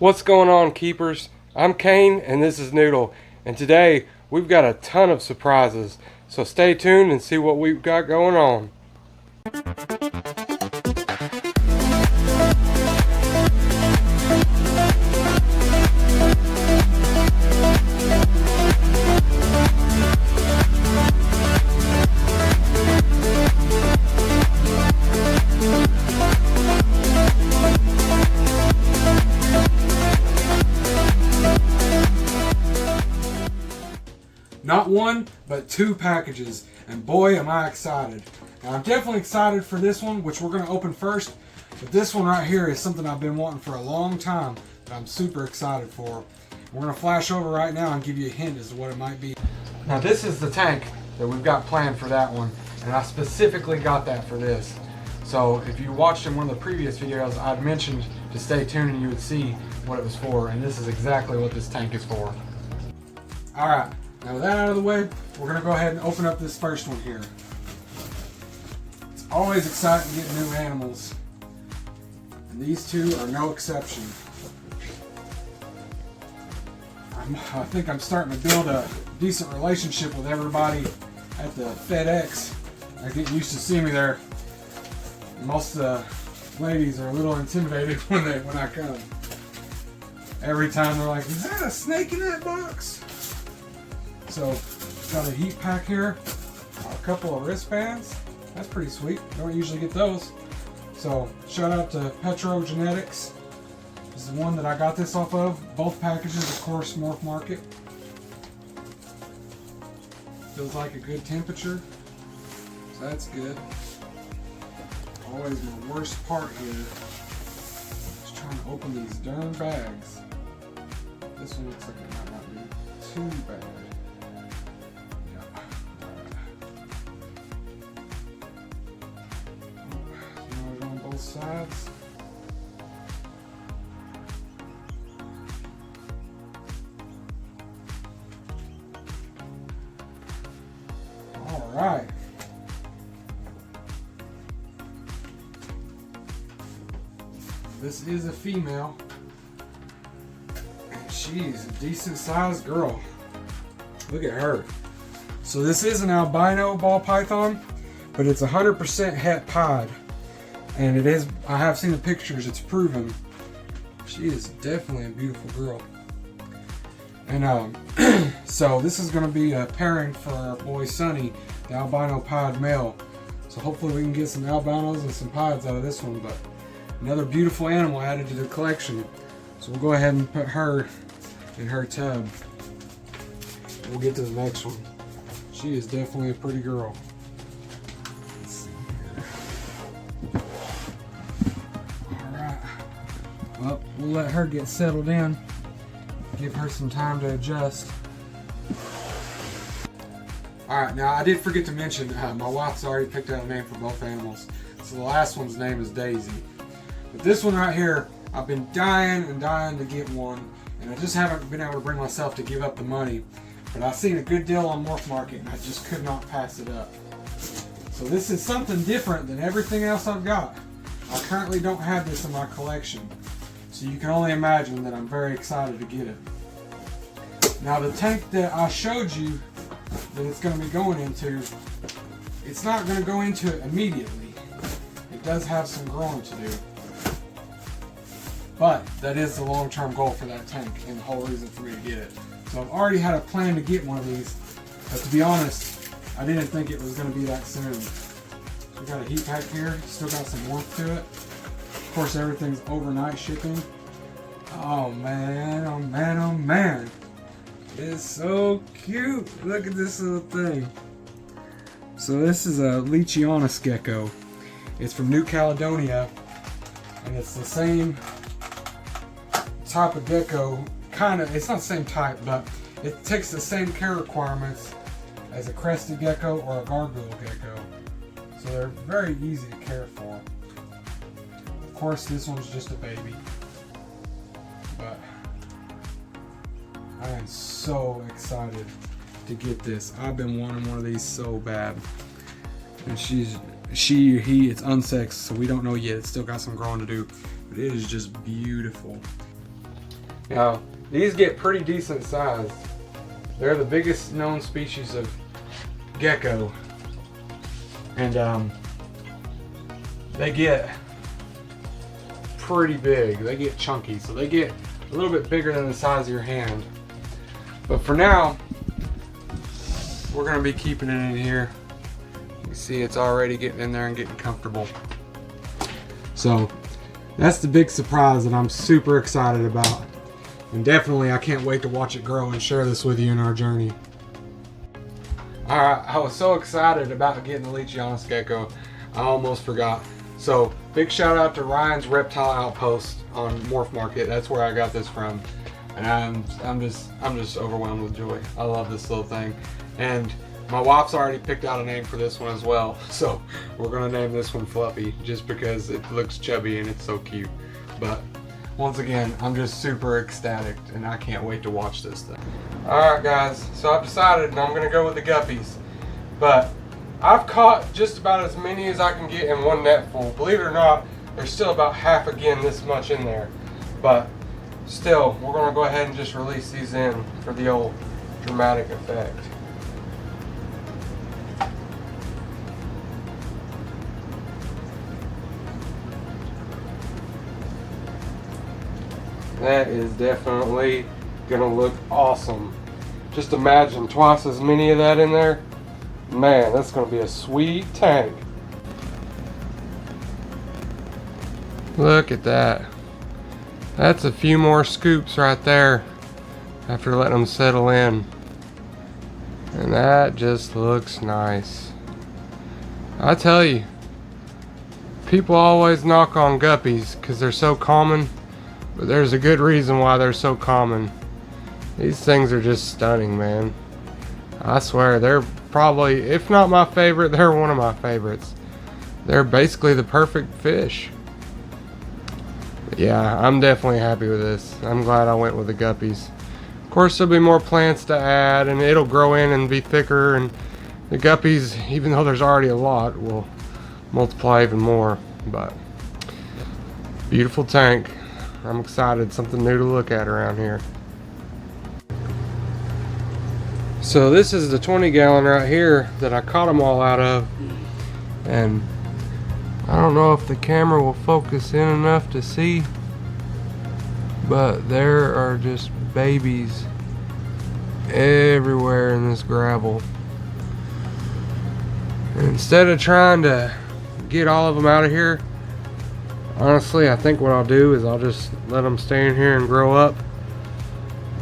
What's going on, keepers? I'm Kane and this is Noodle, and today we've got a ton of surprises, so stay tuned and see what we've got going on. Not one, but two packages, and boy am I excited. Now I'm definitely excited for this one, which we're going to open first, but this one right here is something I've been wanting for a long time that I'm super excited for. We're going to flash over right now and give you a hint as to what it might be. Now this is the tank that we've got planned for that one, and I specifically got that for this. So if you watched in one of the previous videos, I'd mentioned to stay tuned and you would see what it was for, and this is exactly what this tank is for. Alright. Now with that out of the way, we're going to go ahead and open up this first one here. It's always exciting to get new animals, and these two are no exception. I think I'm starting to build a decent relationship with everybody at the FedEx. They're getting used to seeing me there. Most of the ladies are a little intimidated when I come. Every time they're like, "Is that a snake in that box?" So, got a heat pack here, a couple of wristbands. That's pretty sweet. Don't usually get those. So, shout out to Petro Genetics. This is the one that I got this off of. Both packages, of course, Morph Market. Feels like a good temperature, so that's good. Always my worst part here is trying to open these darn bags. This one looks like it might not be too bad. Sides. All right. This is a female, and she's a decent sized girl. Look at her. So this is an albino ball python, but it's 100% het pied. And it is, I have seen the pictures, it's proven. She is definitely a beautiful girl. And so this is going to be a pairing for our boy Sonny, the albino pied male. So hopefully we can get some albinos and some pieds out of this one. But another beautiful animal added to the collection. So we'll go ahead and put her in her tub. We'll get to the next one. She is definitely a pretty girl. Well, we'll let her get settled in, give her some time to adjust. Alright, now I did forget to mention, my wife's already picked out a name for both animals. So the last one's name is Daisy. But this one right here, I've been dying and dying to get one, and I just haven't been able to bring myself to give up the money. But I've seen a good deal on Morph Market, and I just could not pass it up. So this is something different than everything else I've got. I currently don't have this in my collection. So you can only imagine that I'm very excited to get it. Now the tank that I showed you that it's going to be going into, it's not going to go into it immediately. It does have some growing to do. But that is the long-term goal for that tank and the whole reason for me to get it. So I've already had a plan to get one of these, but to be honest, I didn't think it was going to be that soon. We got a heat pack here, still got some warmth to it. Of course, everything's overnight shipping. Oh man, oh man, oh man. It's so cute. Look at this little thing. So this is a Leachianus gecko. It's from New Caledonia, and it's the same type of gecko. It's not the same type, but it takes the same care requirements as a crested gecko or a gargoyle gecko. So they're very easy to care for. Of course, this one's just a baby, but I am so excited to get this. I've been wanting one of these so bad. And it's unsexed, so we don't know yet. It's still got some growing to do, but it is just beautiful. Now, these get pretty decent sized. They're the biggest known species of gecko. And they get pretty big. They get chunky, so they get a little bit bigger than the size of your hand. But for now, we're gonna be keeping it in here. You see it's already getting in there and getting comfortable. So that's the big surprise that I'm super excited about. And definitely I can't wait to watch it grow and share this with you in our journey. Alright, I was so excited about getting the Leachianus gecko, I almost forgot. So big shout out to Ryan's Reptile Outpost on Morph Market. That's where I got this from. And I'm just overwhelmed with joy. I love this little thing. And my wife's already picked out a name for this one as well. So we're gonna name this one Fluffy just because it looks chubby and it's so cute. But once again, I'm just super ecstatic and I can't wait to watch this thing. Alright guys, so I've decided and I'm gonna go with the guppies. But I've caught just about as many as I can get in one net full. Believe it or not, there's still about half again this much in there. But still, we're gonna go ahead and just release these in for the old dramatic effect. That is definitely gonna look awesome. Just imagine twice as many of that in there. Man, that's gonna be a sweet tank. Look at that. That's a few more scoops right there after letting them settle in. And that just looks nice. I tell you, people always knock on guppies because they're so common. But there's a good reason why they're so common. These things are just stunning, man. I swear, they're probably, if not my favorite, they're one of my favorites. They're basically the perfect fish. But yeah, I'm definitely happy with this. I'm glad I went with the guppies. Of course, there'll be more plants to add, and it'll grow in and be thicker, and the guppies, even though there's already a lot, will multiply even more. But beautiful tank. I'm excited, something new to look at around here. So this is the 20 gallon right here that I caught them all out of. And I don't know if the camera will focus in enough to see, but there are just babies everywhere in this gravel. And instead of trying to get all of them out of here, honestly, I think what I'll do is I'll just let them stay in here and grow up,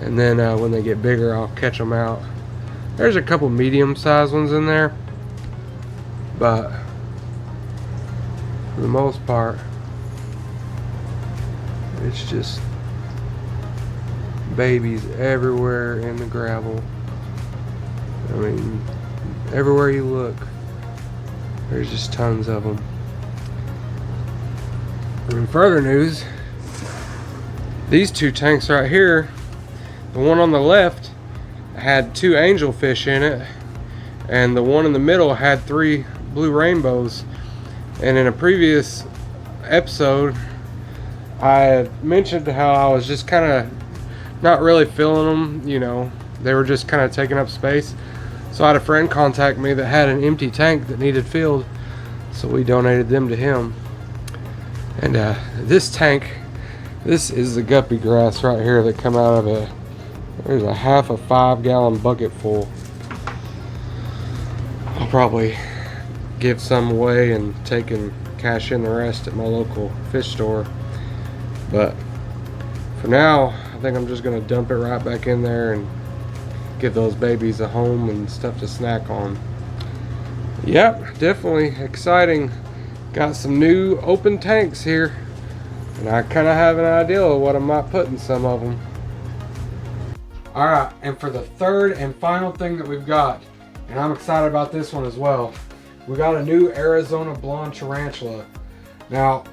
and then when they get bigger, I'll catch them out. There's a couple medium-sized ones in there, but for the most part, it's just babies everywhere in the gravel. I mean, everywhere you look, there's just tons of them. In further news, these two tanks right here, the one on the left had 2 angelfish in it, and the one in the middle had 3 blue rainbows. And in a previous episode, I had mentioned how I was just kind of not really filling them, you know, they were just kind of taking up space. So I had a friend contact me that had an empty tank that needed filled, so we donated them to him. And this tank, this is the guppy grass right here that come out of there's a half a 5 gallon bucket full. I'll probably give some away and take and cash in the rest at my local fish store. But for now, I think I'm just gonna dump it right back in there and give those babies a home and stuff to snack on. Yep, definitely exciting. Got some new open tanks here, and I kind of have an idea of what I might put in some of them. Alright, and for the third and final thing that we've got, and I'm excited about this one as well, we got a new Arizona blonde tarantula. Now,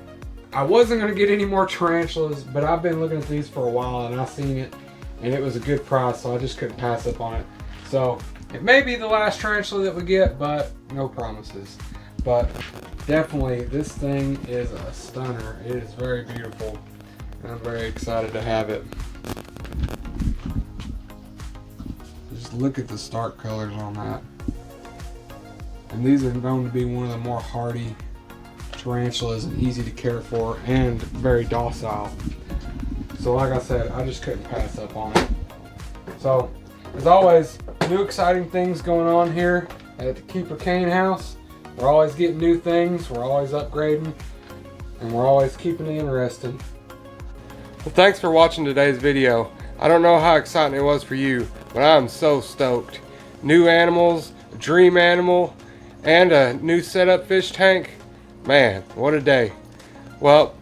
I wasn't going to get any more tarantulas, but I've been looking at these for a while and I seen it, and it was a good price, so I just couldn't pass up on it. So, it may be the last tarantula that we get, but no promises. But definitely, this thing is a stunner. It is very beautiful, and I'm very excited to have it. Look at the stark colors on that. And these are known to be one of the more hardy tarantulas and easy to care for and very docile. So like I said, I just couldn't pass up on it. So as always, new exciting things going on here at the KeeperCain house. We're always getting new things, we're always upgrading, and we're always keeping it interesting. Well, thanks for watching today's video. I don't know how exciting it was for you, but I'm so stoked. New animals, a dream animal, and a new setup fish tank. Man, what a day. Well,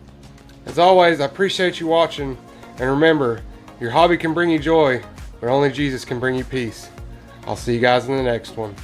as always, I appreciate you watching, and remember, your hobby can bring you joy, but only Jesus can bring you peace. I'll see you guys in the next one.